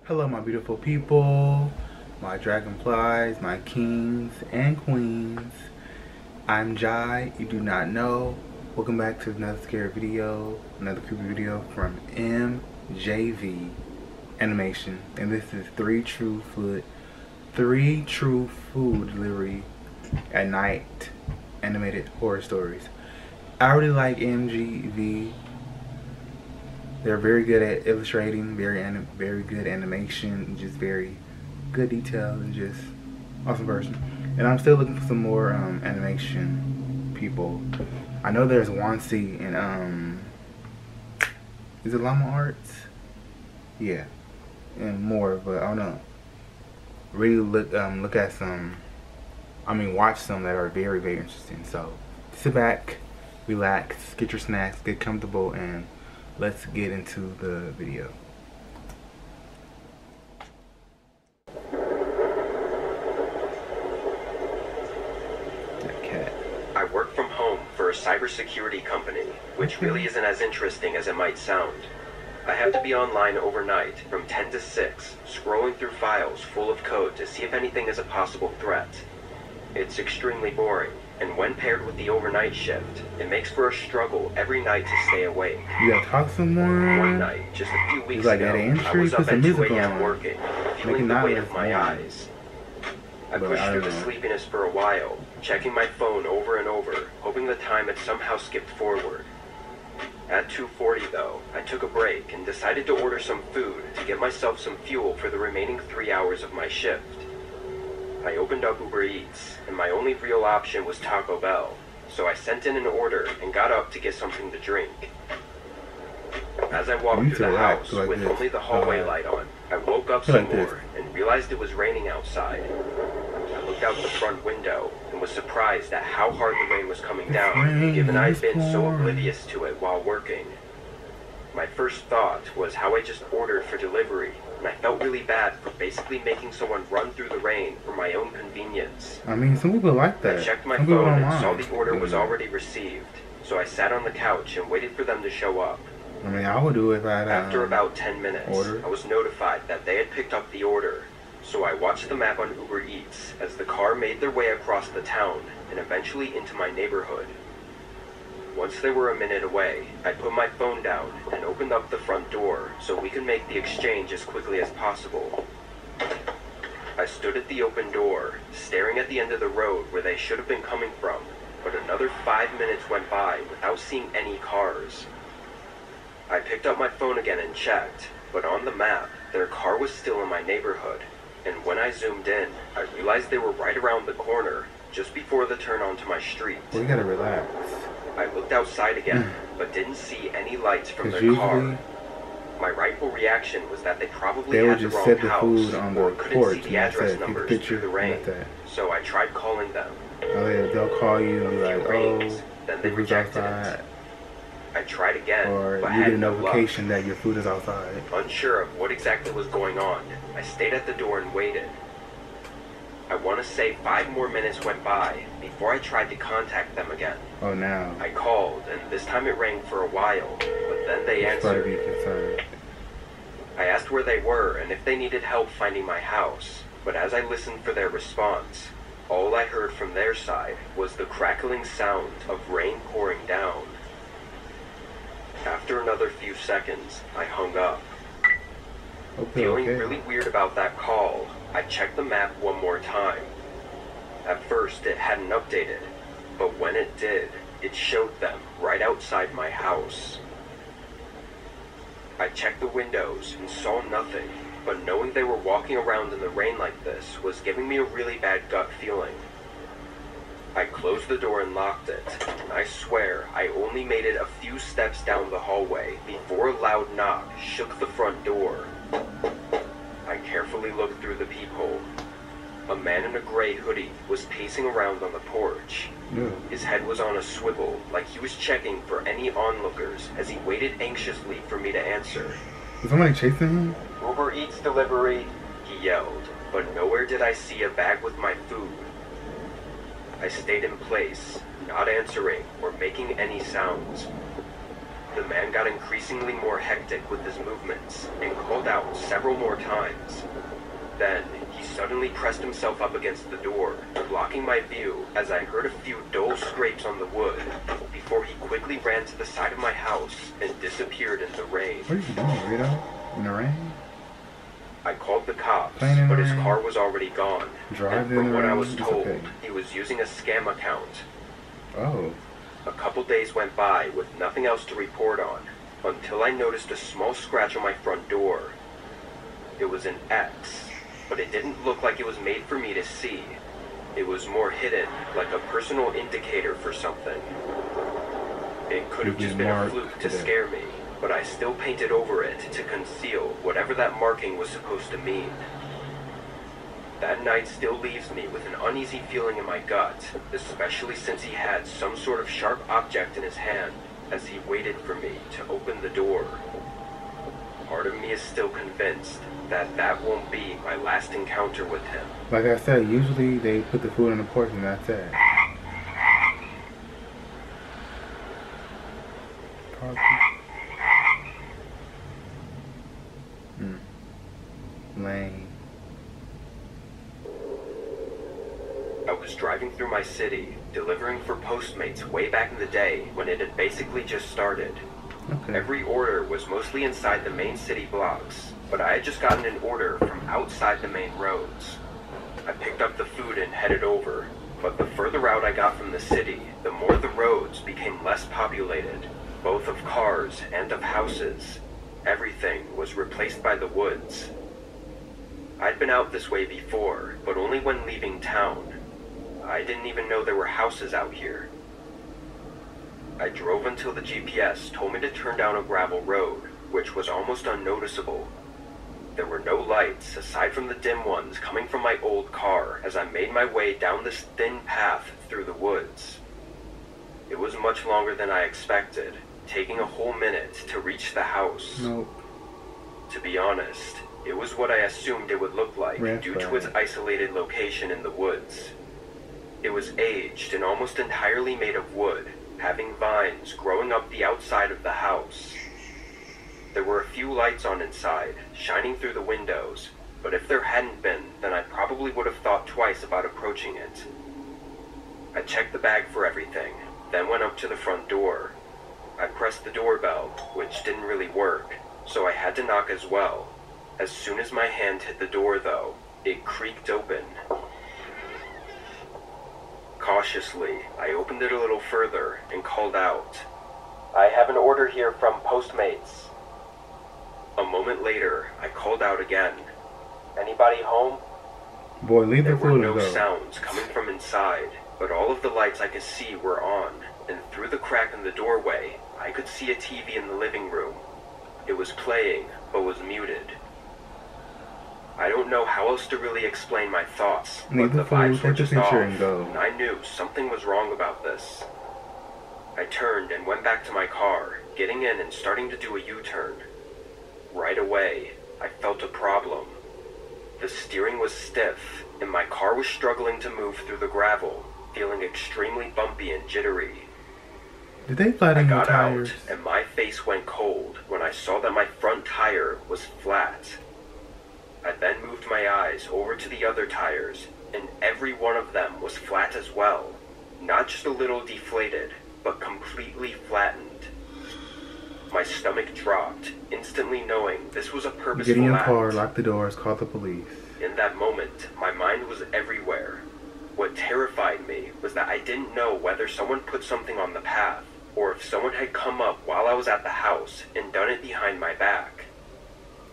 Hello my beautiful people, my dragonflies, my kings and queens. I'm Jai, you do not know. Welcome back to another scary video, another creepy video from MJV Animation. And this is 3 true food delivery at night animated horror stories. I really like MJV. They're very good at illustrating, very good animation, just very good detail, and just awesome person. And I'm still looking for some more animation people. I know there's Wansi and is it Llama Arts? Yeah, and more, but I don't know. Really look at some. Watch some that are very interesting. So sit back, relax, get your snacks, get comfortable, and let's get into the video. That cat. I work from home for a cybersecurity company, which really isn't as interesting as it might sound. I have to be online overnight from 10 to 6, scrolling through files full of code to see if anything is a possible threat. It's extremely boring, and when paired with the overnight shift, it makes for a struggle every night to stay awake. You gotta talk to someone? One night, just a few weeks like ago, I was up at 2 a.m. working, feeling the weight of my eyes. I pushed through the sleepiness for a while, checking my phone over and over, hoping the time had somehow skipped forward. At 2:40 though, I took a break and decided to order some food to get myself some fuel for the remaining 3 hours of my shift. I opened up Uber Eats, and my only real option was Taco Bell, so I sent in an order and got up to get something to drink. As I walked through the house with only the hallway light on, I woke up some more and realized it was raining outside. I looked out the front window and was surprised at how hard the rain was coming down, given I'd been so oblivious to it while working. My first thought was how I just ordered for delivery, and I felt really bad for basically making someone run through the rain for my own convenience. Some people like that. I checked my phone and saw the order was already received, so I sat on the couch and waited for them to show up. I would do it if I had After about 10 minutes, I was notified that they had picked up the order, so I watched the map on Uber Eats as the car made their way across the town and eventually into my neighborhood. Once they were a minute away, I put my phone down and opened up the front door so we could make the exchange as quickly as possible. I stood at the open door, staring at the end of the road where they should have been coming from, but another 5 minutes went by without seeing any cars. I picked up my phone again and checked, but on the map, their car was still in my neighborhood, and when I zoomed in, I realized they were right around the corner, just before the turn onto my street. Well, you gotta relax. I looked outside again, but didn't see any lights from their car. My rightful reaction was that they probably had the wrong house, or couldn't see the address numbers through the rain, so I tried calling them. They'll call you and be like, then they rejected it. I tried again, but you had get a no luck. notification that your food is outside. Unsure of what exactly was going on, I stayed at the door and waited. I want to say 5 more minutes went by before I tried to contact them again. Oh, now. I called, and this time it rang for a while, but then they answered. I asked where they were and if they needed help finding my house, but as I listened for their response, all I heard from their side was the crackling sound of rain pouring down. After another few seconds, I hung up. Feeling really weird about that call, I checked the map one more time. At first, it hadn't updated, but when it did, it showed them right outside my house. I checked the windows and saw nothing, but knowing they were walking around in the rain like this was giving me a really bad gut feeling. I closed the door and locked it, and I swear I only made it a few steps down the hallway before a loud knock shook the front door. I carefully looked through the peephole. A man in a gray hoodie was pacing around on the porch. His head was on a swivel, like he was checking for any onlookers as he waited anxiously for me to answer. Is somebody chasing him? Uber Eats delivery, he yelled, but nowhere did I see a bag with my food. I stayed in place, not answering or making any sounds. The man got increasingly more hectic with his movements and called out several more times. Then, he suddenly pressed himself up against the door, blocking my view as I heard a few dull scrapes on the wood, before he quickly ran to the side of my house and disappeared in the rain. What are you doing, Rito? In the rain? I called the cops, but his car was already gone. And from what I was told, he was using a scam account. Oh. A couple days went by with nothing else to report on, until I noticed a small scratch on my front door. It was an X, but it didn't look like it was made for me to see. It was more hidden, like a personal indicator for something. It could have just been a fluke to scare me, but I still painted over it to conceal whatever that marking was supposed to mean. That night still leaves me with an uneasy feeling in my gut, especially since he had some sort of sharp object in his hand as he waited for me to open the door. Part of me is still convinced that that won't be my last encounter with him. Like I said, usually they put the food on the porch and that's it. Lane. I was driving through my city, delivering for Postmates way back in the day when it had basically just started. Okay. Every order was mostly inside the main city blocks, but I had just gotten an order from outside the main roads. I picked up the food and headed over, but the further out I got from the city, the more the roads became less populated, both of cars and of houses. Everything was replaced by the woods. I'd been out this way before, but only when leaving town. I didn't even know there were houses out here. I drove until the GPS told me to turn down a gravel road, which was almost unnoticeable. There were no lights, aside from the dim ones coming from my old car as I made my way down this thin path through the woods. It was much longer than I expected, taking a whole minute to reach the house. Nope. To be honest, it was what I assumed it would look like due to its isolated location in the woods. It was aged and almost entirely made of wood, having vines growing up the outside of the house. There were a few lights on inside, shining through the windows, but if there hadn't been, then I probably would have thought twice about approaching it. I checked the bag for everything, then went up to the front door. I pressed the doorbell, which didn't really work, so I had to knock as well. As soon as my hand hit the door, though, it creaked open. Cautiously, I opened it a little further and called out, "I have an order here from Postmates." A moment later, I called out again, "Anybody home?" Boy, leave the food There were no though. sounds coming from inside, but all of the lights I could see were on, and through the crack in the doorway, I could see a TV in the living room. It was playing, but was muted. I don't know how else to really explain my thoughts, but the vibes were just off, and I knew something was wrong about this. I turned and went back to my car, getting in and starting to do a U-turn. Right away, I felt a problem. The steering was stiff, and my car was struggling to move through the gravel, feeling extremely bumpy and jittery. Did they flatten your I got tires? out, and my face went cold when I saw that my front tire was flat. I then moved my eyes over to the other tires, and every one of them was flat as well. Not just a little deflated, but completely flattened. My stomach dropped, instantly knowing this was a purposeful Get in your act. car, lock the doors, call the police. In that moment, my mind was everywhere. What terrified me was that I didn't know whether someone put something on the path, or if someone had come up while I was at the house and done it behind my back.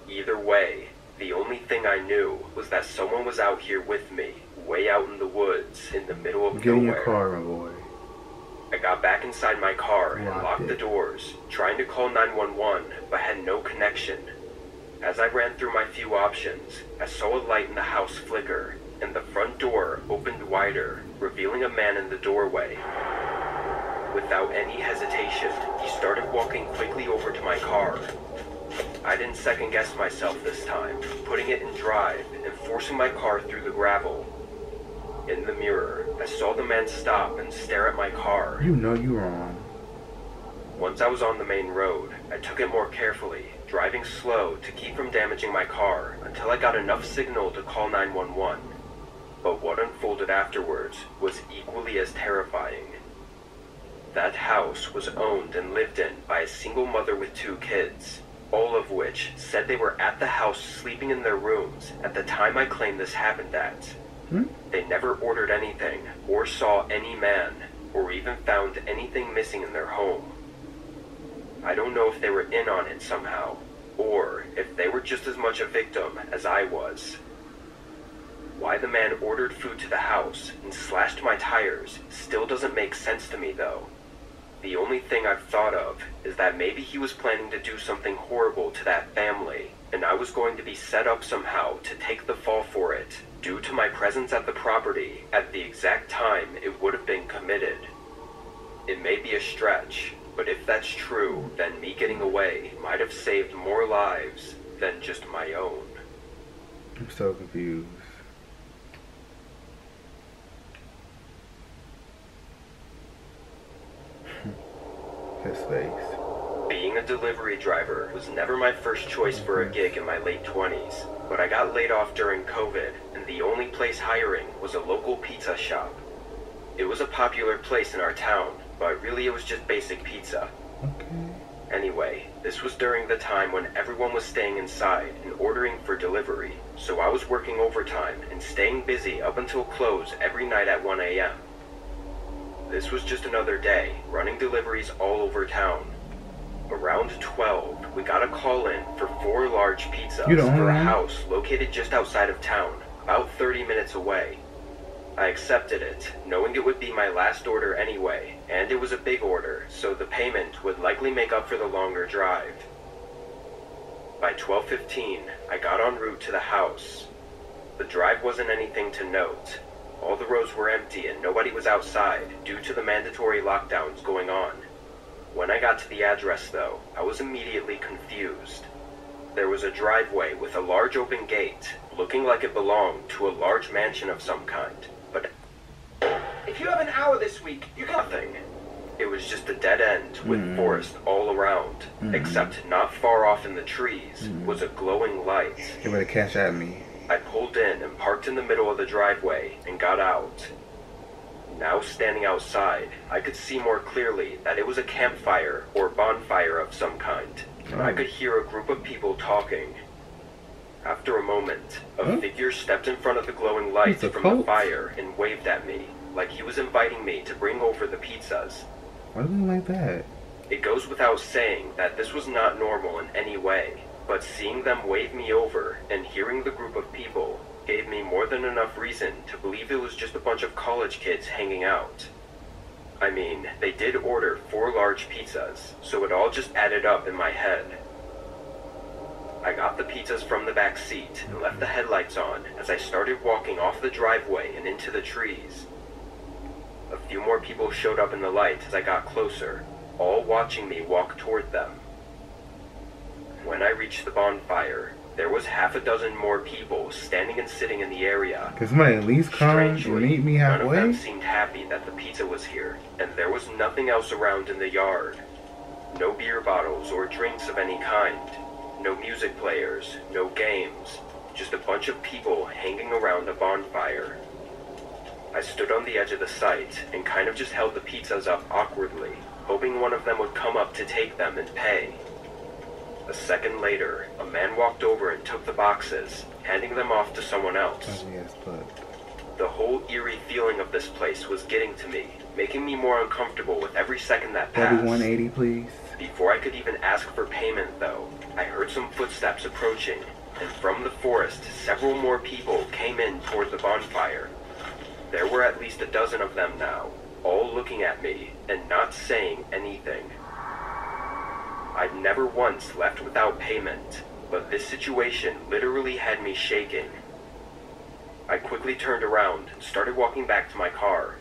Either way, the only thing I knew was that someone was out here with me, way out in the woods, in the middle of Get in nowhere. your car, my boy. I got back inside my car and Locked locked the doors, trying to call 911, but had no connection. As I ran through my few options, I saw a light in the house flicker, and the front door opened wider, revealing a man in the doorway. Without any hesitation, he started walking quickly over to my car. I didn't second-guess myself this time, putting it in drive and forcing my car through the gravel. In the mirror, I saw the man stop and stare at my car. You know you wrong. Once I was on the main road, I took it more carefully, driving slow to keep from damaging my car until I got enough signal to call 911. But what unfolded afterwards was equally as terrifying. That house was owned and lived in by a single mother with 2 kids, all of which said they were at the house sleeping in their rooms at the time I claim this happened at. They never ordered anything, or saw any man, or even found anything missing in their home. I don't know if they were in on it somehow, or if they were just as much a victim as I was. Why the man ordered food to the house and slashed my tires still doesn't make sense to me though. The only thing I've thought of is that maybe he was planning to do something horrible to that family, and I was going to be set up somehow to take the fall for it, due to my presence at the property at the exact time it would have been committed. It may be a stretch, but if that's true, then me getting away might have saved more lives than just my own. I'm so confused. His face. Being a delivery driver was never my first choice for a gig in my late 20s, but I got laid off during COVID, and the only place hiring was a local pizza shop. It was a popular place in our town, but really it was just basic pizza. Okay. Anyway, this was during the time when everyone was staying inside and ordering for delivery, so I was working overtime and staying busy up until close every night at 1 a.m. This was just another day, running deliveries all over town. Around 12, we got a call in for 4 large pizzas for a house located just outside of town, about 30 minutes away. I accepted it, knowing it would be my last order anyway, and it was a big order, so the payment would likely make up for the longer drive. By 12:15, I got en route to the house. The drive wasn't anything to note. All the roads were empty and nobody was outside due to the mandatory lockdowns going on. When I got to the address though, I was immediately confused. There was a driveway with a large open gate, looking like it belonged to a large mansion of some kind, but if you have an hour this week, you can... Nothing. It was just a dead end with forest all around, except not far off in the trees was a glowing light. You better catch at me. I pulled in and parked in the middle of the driveway and got out. Now standing outside, I could see more clearly that it was a campfire or bonfire of some kind, and I could hear a group of people talking. After a moment, a figure stepped in front of the glowing light from the fire and waved at me, like he was inviting me to bring over the pizzas. Why do they like that? It goes without saying that this was not normal in any way, but seeing them wave me over and hearing the group of people gave me more than enough reason to believe it was just a bunch of college kids hanging out. I mean, they did order 4 large pizzas, so it all just added up in my head. I got the pizzas from the back seat and left the headlights on as I started walking off the driveway and into the trees. A few more people showed up in the light as I got closer, all watching me walk toward them. When I reached the bonfire, there was half a dozen more people standing and sitting in the area. Could somebody at least come and meet me halfway? None of them seemed happy that the pizza was here, and there was nothing else around in the yard. No beer bottles or drinks of any kind. No music players, no games. Just a bunch of people hanging around a bonfire. I stood on the edge of the site and kind of just held the pizzas up awkwardly, hoping one of them would come up to take them and pay. A second later, a man walked over and took the boxes, handing them off to someone else. Oh, yes, but... The whole eerie feeling of this place was getting to me, making me more uncomfortable with every second that passed. 180, please. Before I could even ask for payment, though, I heard some footsteps approaching, and from the forest, several more people came in toward the bonfire. There were at least a dozen of them now, all looking at me and not saying anything. I'd never once left without payment, but this situation literally had me shaking. I quickly turned around and started walking back to my car.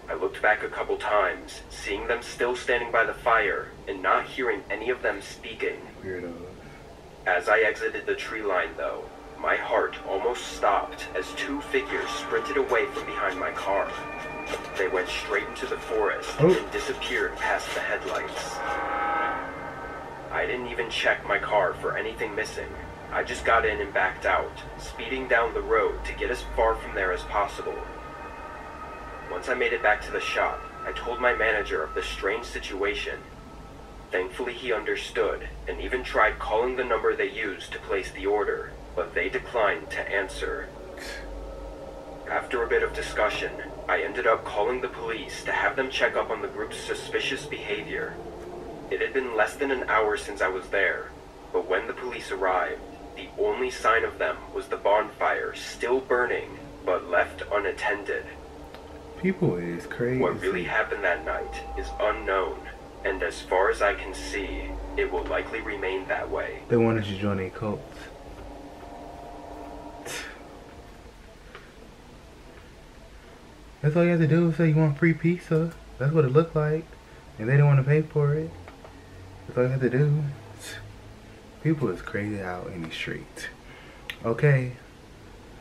I looked back a couple times, seeing them still standing by the fire and not hearing any of them speaking. Weirdos. As I exited the tree line, though, my heart almost stopped as 2 figures sprinted away from behind my car. They went straight into the forest and disappeared past the headlights. I didn't even check my car for anything missing. I just got in and backed out, speeding down the road to get as far from there as possible. Once I made it back to the shop, I told my manager of the strange situation. Thankfully, he understood and even tried calling the number they used to place the order, but they declined to answer. After a bit of discussion, I ended up calling the police to have them check up on the group's suspicious behavior. It had been less than an hour since I was there, but when the police arrived, the only sign of them was the bonfire still burning, but left unattended. People is crazy. What really happened that night is unknown, and as far as I can see, it will likely remain that way. They wanted you to join a cult. That's all you have to do is say you want free pizza. That's what it looked like. And they didn't want to pay for it. That's all you have to do. People is crazy out in the streets. Okay.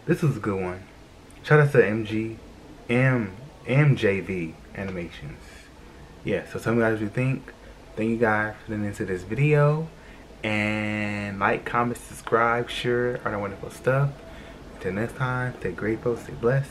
This was a good one. Shout out to MJV Animations. Yeah, so tell me guys what you think. Thank you guys for listening to this video. And like, comment, subscribe, share all that wonderful stuff. Until next time, stay grateful, stay blessed.